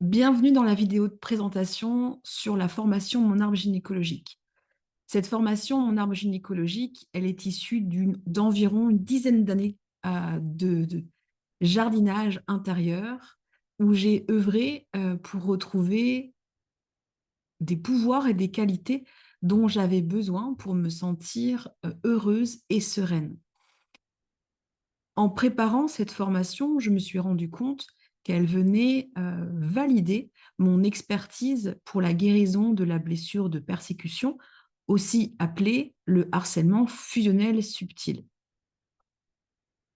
Bienvenue dans la vidéo de présentation sur la formation Mon arbre gynécologique. Cette formation Mon arbre gynécologique, elle est issue d'environ une dizaine d'années de jardinage intérieur où j'ai œuvré pour retrouver des pouvoirs et des qualités dont j'avais besoin pour me sentir heureuse et sereine. En préparant cette formation, je me suis rendu compte qu'elle venait valider mon expertise pour la guérison de la blessure de persécution, aussi appelée le harcèlement fusionnel subtil.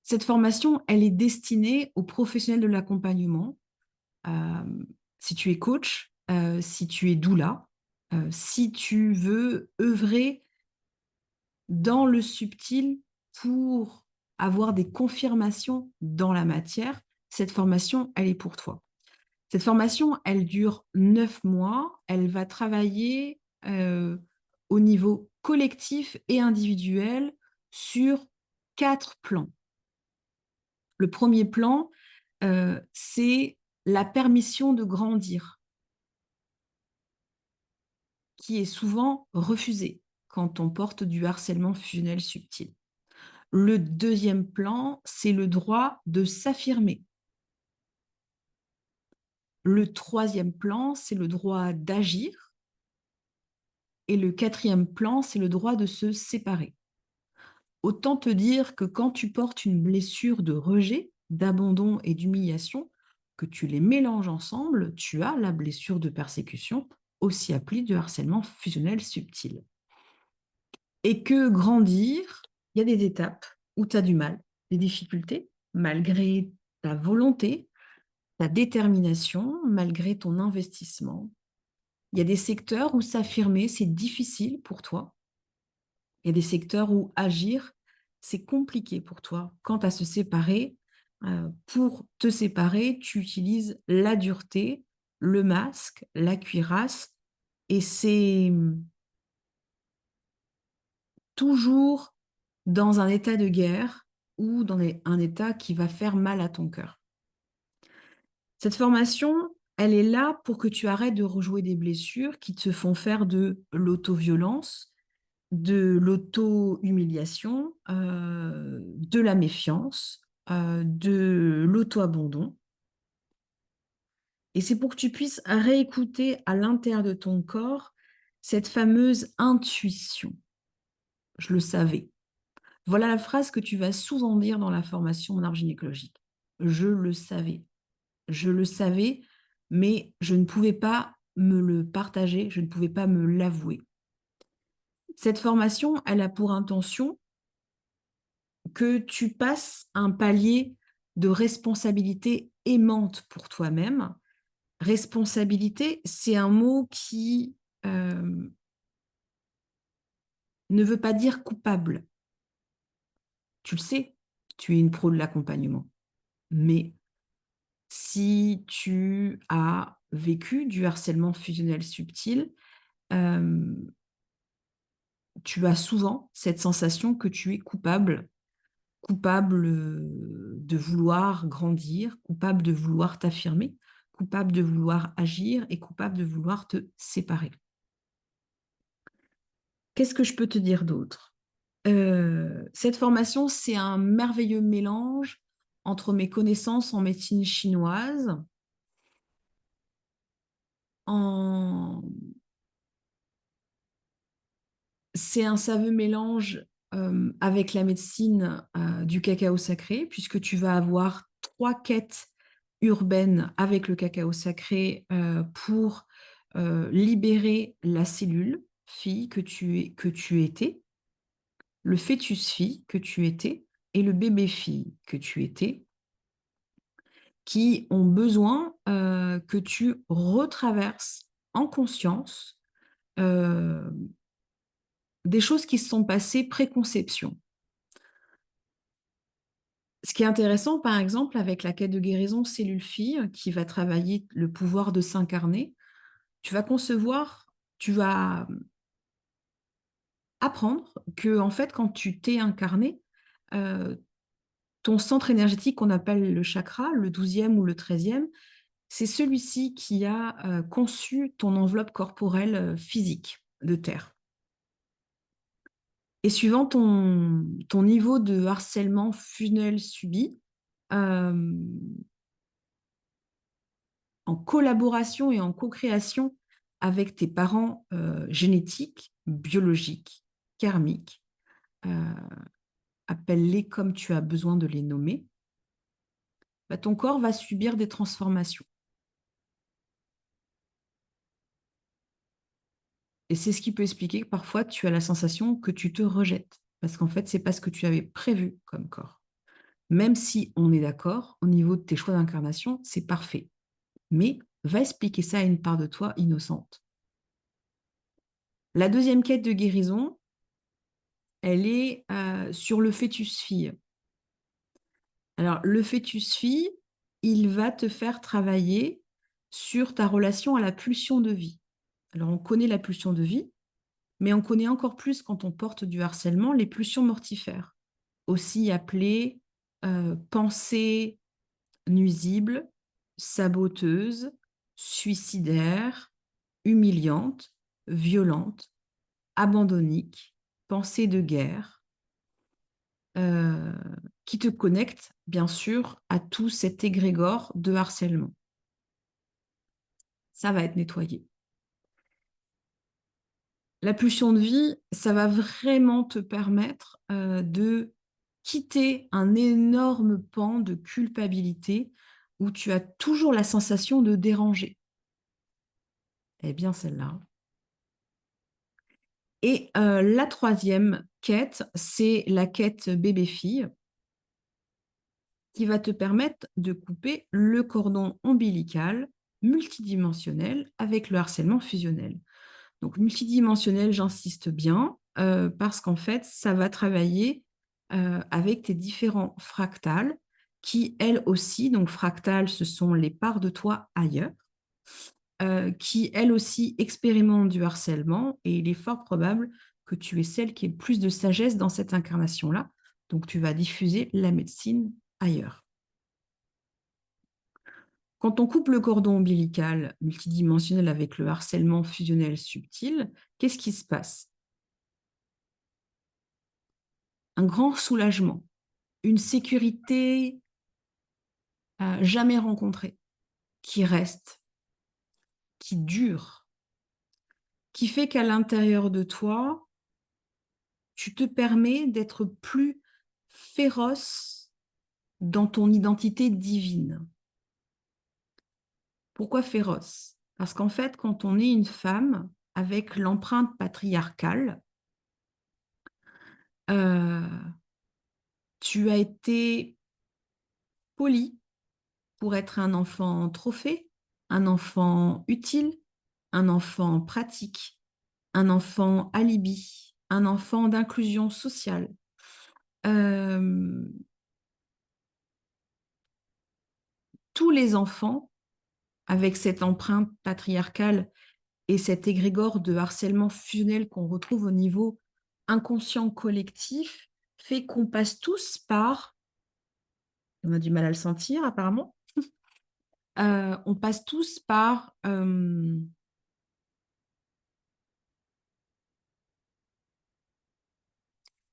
Cette formation, elle est destinée aux professionnels de l'accompagnement. Si tu es coach, si tu es doula, si tu veux œuvrer dans le subtil pour avoir des confirmations dans la matière, cette formation, elle est pour toi. Cette formation, elle dure 9 mois. Elle va travailler au niveau collectif et individuel sur 4 plans. Le premier plan, c'est la permission de grandir, qui est souvent refusée quand on porte du harcèlement fusionnel subtil. Le deuxième plan, c'est le droit de s'affirmer. Le troisième plan, c'est le droit d'agir. Et le quatrième plan, c'est le droit de se séparer. Autant te dire que quand tu portes une blessure de rejet, d'abandon et d'humiliation, que tu les mélanges ensemble, tu as la blessure de persécution, aussi appelée de harcèlement fusionnel subtil. Et que grandir, il y a des étapes où tu as du mal, des difficultés, malgré ta volonté, ta détermination, malgré ton investissement. Il y a des secteurs où s'affirmer, c'est difficile pour toi. Il y a des secteurs où agir, c'est compliqué pour toi. Quant à se séparer, pour te séparer, tu utilises la dureté, le masque, la cuirasse, et c'est toujours dans un état de guerre ou dans un état qui va faire mal à ton cœur. Cette formation, elle est là pour que tu arrêtes de rejouer des blessures qui te font faire de l'auto-violence, de l'auto-humiliation, de la méfiance, de l'auto-abandon. Et c'est pour que tu puisses réécouter à l'intérieur de ton corps cette fameuse intuition. Je le savais. Voilà la phrase que tu vas souvent dire dans la formation en arbre gynécologique. Je le savais. Je le savais, mais je ne pouvais pas me le partager, je ne pouvais pas me l'avouer. Cette formation, elle a pour intention que tu passes un palier de responsabilité aimante pour toi-même. Responsabilité, c'est un mot qui ne veut pas dire coupable. Tu le sais, tu es une pro de l'accompagnement. Mais si tu as vécu du harcèlement fusionnel subtil, tu as souvent cette sensation que tu es coupable, coupable de vouloir grandir, coupable de vouloir t'affirmer, coupable de vouloir agir et coupable de vouloir te séparer. Qu'est-ce que je peux te dire d'autre? Cette formation, c'est un merveilleux mélange entre mes connaissances en médecine chinoise, en c'est un saveux mélange avec la médecine du cacao sacré, puisque tu vas avoir 3 quêtes urbaines avec le cacao sacré pour libérer la cellule fille que tu étais, le fœtus fille que tu étais et le bébé fille que tu étais, qui ont besoin que tu retraverses en conscience euh, des choses qui se sont passées préconception. Ce qui est intéressant, par exemple, avec la quête de guérison cellule-fille, qui va travailler le pouvoir de s'incarner, tu vas concevoir, tu vas apprendre que, en fait, quand tu t'es incarné, euh, ton centre énergétique qu'on appelle le chakra, le 12e ou le 13e, C'est celui-ci qui a conçu ton enveloppe corporelle physique de terre. Et suivant ton niveau de harcèlement funnel subi, euh, en collaboration et en co-création avec tes parents génétiques, biologiques, karmiques, euh, appelle-les comme tu as besoin de les nommer, bah, ton corps va subir des transformations. Et c'est ce qui peut expliquer que parfois tu as la sensation que tu te rejettes, parce qu'en fait, c'est pas ce que tu avais prévu comme corps. Même si on est d'accord, au niveau de tes choix d'incarnation, c'est parfait. Mais va expliquer ça à une part de toi innocente. La deuxième quête de guérison, elle est sur le fœtus-fille. Alors, le fœtus-fille, il va te faire travailler sur ta relation à la pulsion de vie. Alors, on connaît la pulsion de vie, mais on connaît encore plus quand on porte du harcèlement les pulsions mortifères, aussi appelées pensées nuisibles, saboteuses, suicidaires, humiliantes, violentes, abandonniques, pensées de guerre, euh, qui te connectent bien sûr à tout cet égrégore de harcèlement. Ça va être nettoyé. La pulsion de vie, ça va vraiment te permettre de quitter un énorme pan de culpabilité où tu as toujours la sensation de déranger. Eh bien, celle-là. Et la troisième quête, c'est la quête bébé-fille qui va te permettre de couper le cordon ombilical multidimensionnel avec le harcèlement fusionnel. Donc, multidimensionnel, j'insiste bien, parce qu'en fait, ça va travailler avec tes différents fractales qui, elles aussi, donc fractales, ce sont les parts de toi ailleurs, qui, elles aussi, expérimentent du harcèlement et il est fort probable que tu es celle qui ait le plus de sagesse dans cette incarnation-là. Donc, tu vas diffuser la médecine ailleurs. Quand on coupe le cordon ombilical multidimensionnel avec le harcèlement fusionnel subtil, qu'est-ce qui se passe? Un grand soulagement, une sécurité jamais rencontrée, qui reste, qui dure, qui fait qu'à l'intérieur de toi, tu te permets d'être plus féroce dans ton identité divine. Pourquoi féroce? Parce qu'en fait, quand on est une femme avec l'empreinte patriarcale, euh, tu as été poli pour être un enfant trophée, un enfant utile, un enfant pratique, un enfant alibi, un enfant d'inclusion sociale. Euh, tous les enfants, avec cette empreinte patriarcale et cet égrégore de harcèlement fusionnel qu'on retrouve au niveau inconscient collectif, fait qu'on passe tous par, on a du mal à le sentir apparemment, on passe tous par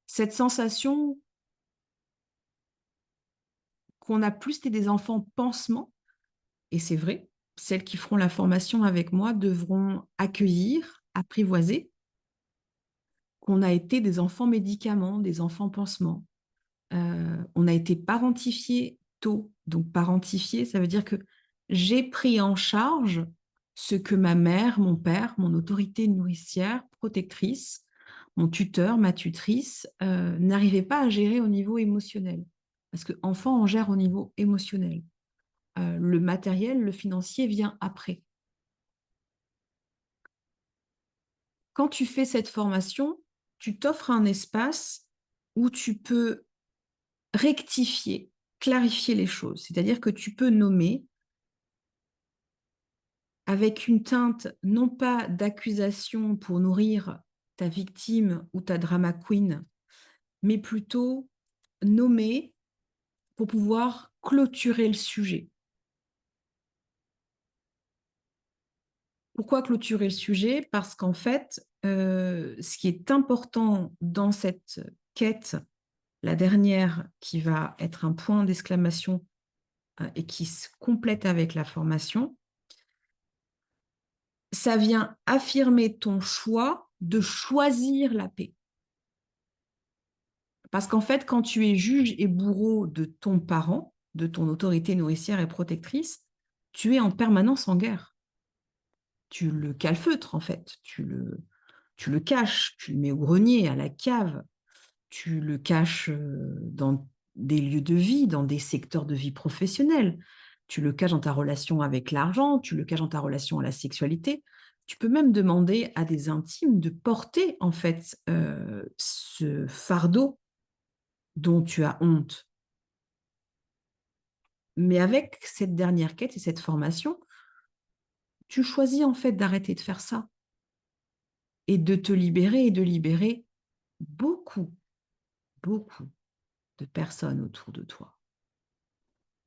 cette sensation qu'on a plus été des enfants pansements, et c'est vrai, celles qui feront la formation avec moi devront accueillir, apprivoiser qu'on a été des enfants médicaments, des enfants pansements. On a été parentifié tôt. Donc parentifié, ça veut dire que j'ai pris en charge ce que ma mère, mon père, mon autorité nourricière, protectrice, mon tuteur, ma tutrice, n'arrivaient pas à gérer au niveau émotionnel. Parce que enfant, on gère au niveau émotionnel. Le matériel, le financier vient après. Quand tu fais cette formation, tu t'offres un espace où tu peux rectifier, clarifier les choses. C'est-à-dire que tu peux nommer avec une teinte non pas d'accusation pour nourrir ta victime ou ta drama queen, mais plutôt nommer pour pouvoir clôturer le sujet. Pourquoi clôturer le sujet? Parce qu'en fait, ce qui est important dans cette quête, la dernière qui va être un point d'exclamation et qui se complète avec la formation, ça vient affirmer ton choix de choisir la paix. Parce qu'en fait, quand tu es juge et bourreau de ton parent, de ton autorité nourricière et protectrice, tu es en permanence en guerre. Tu le calfeutres, en fait. Tu le caches, tu le mets au grenier, à la cave, tu le caches dans des lieux de vie, dans des secteurs de vie professionnels. Tu le caches dans ta relation avec l'argent, tu le caches dans ta relation à la sexualité. Tu peux même demander à des intimes de porter en fait ce fardeau dont tu as honte. Mais avec cette dernière quête et cette formation, tu choisis en fait d'arrêter de faire ça et de te libérer et de libérer beaucoup, beaucoup de personnes autour de toi.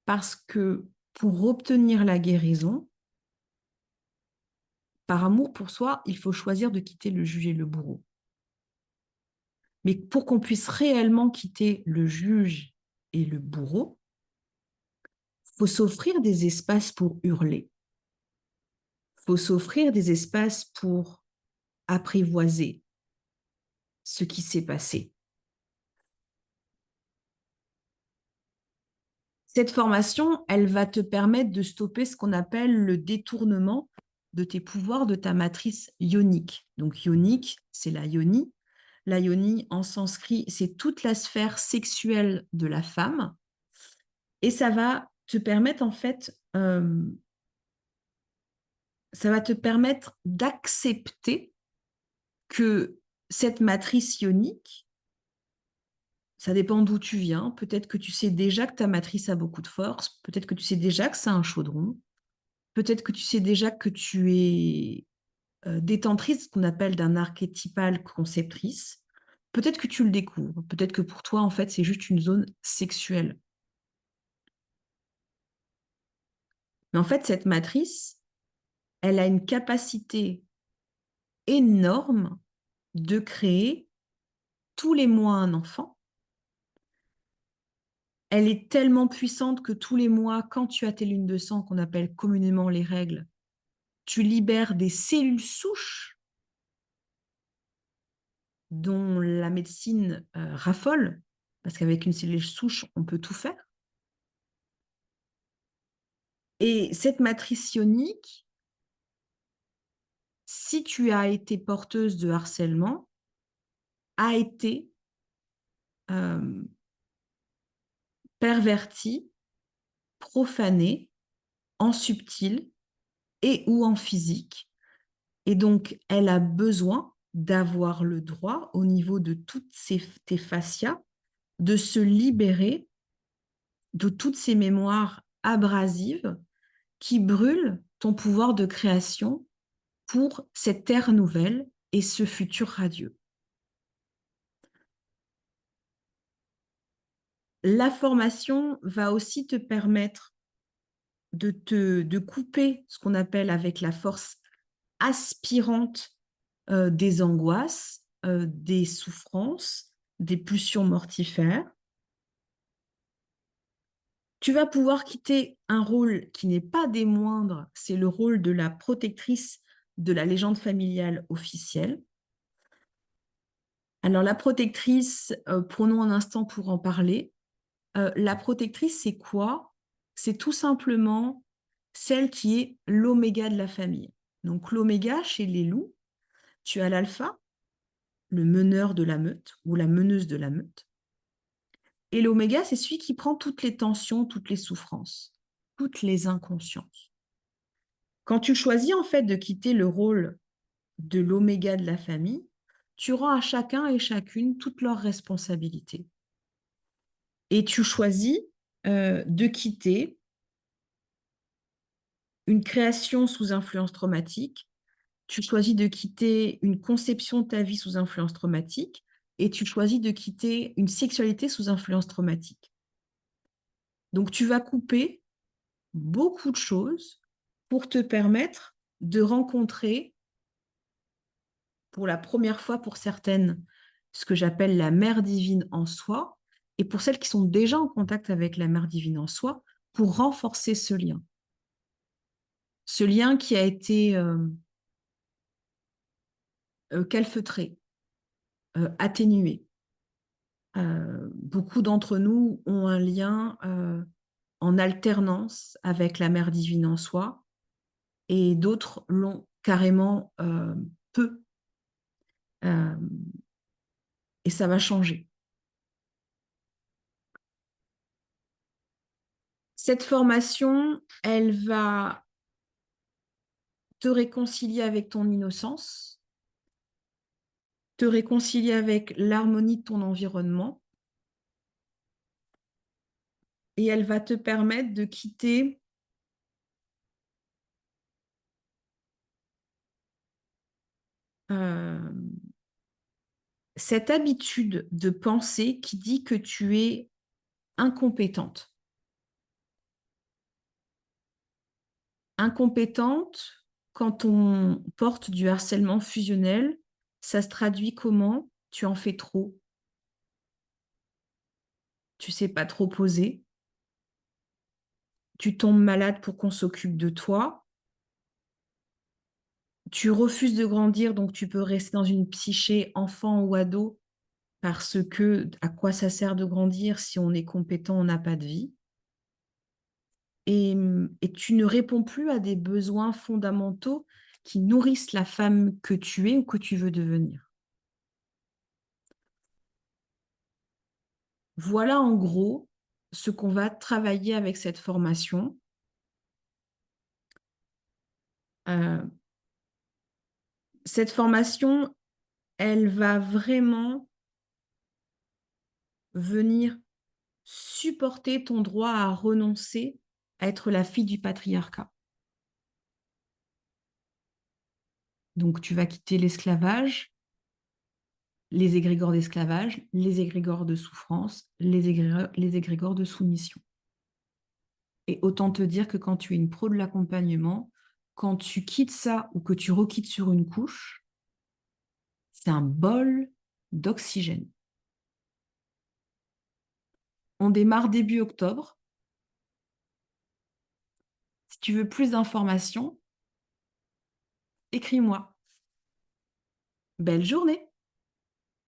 Parce que pour obtenir la guérison, par amour pour soi, il faut choisir de quitter le juge et le bourreau. Mais pour qu'on puisse réellement quitter le juge et le bourreau, il faut s'offrir des espaces pour hurler. Il faut s'offrir des espaces pour apprivoiser ce qui s'est passé. Cette formation, elle va te permettre de stopper ce qu'on appelle le détournement de tes pouvoirs de ta matrice ionique. Donc ionique, c'est la yoni. La yoni, en sanskrit, c'est toute la sphère sexuelle de la femme. Et ça va te permettre, en fait, ça va te permettre d'accepter que cette matrice ionique, ça dépend d'où tu viens. Peut-être que tu sais déjà que ta matrice a beaucoup de force. Peut-être que tu sais déjà que c'est un chaudron. Peut-être que tu sais déjà que tu es détentrice, ce qu'on appelle d'un archétypal conceptrice. Peut-être que tu le découvres. Peut-être que pour toi, en fait, c'est juste une zone sexuelle. Mais en fait, cette matrice, elle a une capacité énorme de créer tous les mois un enfant. Elle est tellement puissante que tous les mois, quand tu as tes lunes de sang, qu'on appelle communément les règles, tu libères des cellules souches dont la médecine raffole, parce qu'avec une cellule souche, on peut tout faire. Et cette matrice ionique, si tu as été porteuse de harcèlement, a été euh, pervertie, profanée en subtil et ou en physique. Et donc, elle a besoin d'avoir le droit, au niveau de toutes tes fascias, de se libérer de toutes ces mémoires abrasives qui brûlent ton pouvoir de création pour cette ère nouvelle et ce futur radieux. La formation va aussi te permettre de couper ce qu'on appelle avec la force aspirante des angoisses, des souffrances, des pulsions mortifères. Tu vas pouvoir quitter un rôle qui n'est pas des moindres, c'est le rôle de la protectrice de la légende familiale officielle. Alors la protectrice, prenons un instant pour en parler. La protectrice, c'est quoi? C'est tout simplement celle qui est l'oméga de la famille. Donc l'oméga, chez les loups, tu as l'alpha, le meneur de la meute ou la meneuse de la meute. Et l'oméga, c'est celui qui prend toutes les tensions, toutes les souffrances, toutes les inconsciences. Quand tu choisis en fait de quitter le rôle de l'oméga de la famille, tu rends à chacun et chacune toutes leurs responsabilités. Et tu choisis de quitter une création sous influence traumatique, tu choisis de quitter une conception de ta vie sous influence traumatique et tu choisis de quitter une sexualité sous influence traumatique. Donc tu vas couper beaucoup de choses pour te permettre de rencontrer pour la première fois pour certaines ce que j'appelle la mère divine en soi, et pour celles qui sont déjà en contact avec la mère divine en soi, pour renforcer ce lien. Ce lien qui a été calfeutré, atténué. Beaucoup d'entre nous ont un lien en alternance avec la mère divine en soi, et d'autres l'ont carrément peu. Euh, et ça va changer. Cette formation, elle va te réconcilier avec ton innocence, te réconcilier avec l'harmonie de ton environnement, et elle va te permettre de quitter cette habitude de penser qui dit que tu es incompétente. Incompétente, quand on porte du harcèlement fusionnel, ça se traduit comment? Tu en fais trop. Tu sais pas trop poser. Tu tombes malade pour qu'on s'occupe de toi. Tu refuses de grandir, donc tu peux rester dans une psyché enfant ou ado, parce que à quoi ça sert de grandir si on est compétent, on n'a pas de vie. Et tu ne réponds plus à des besoins fondamentaux qui nourrissent la femme que tu es ou que tu veux devenir. Voilà en gros ce qu'on va travailler avec cette formation. Euh, cette formation, elle va vraiment venir supporter ton droit à renoncer à être la fille du patriarcat. Donc, tu vas quitter l'esclavage, les égrégores d'esclavage, les égrégores de souffrance, les égrégores de soumission. Et autant te dire que quand tu es une pro de l'accompagnement, quand tu quittes ça ou que tu requittes sur une couche, c'est un bol d'oxygène. On démarre début octobre. Si tu veux plus d'informations, écris-moi. Belle journée!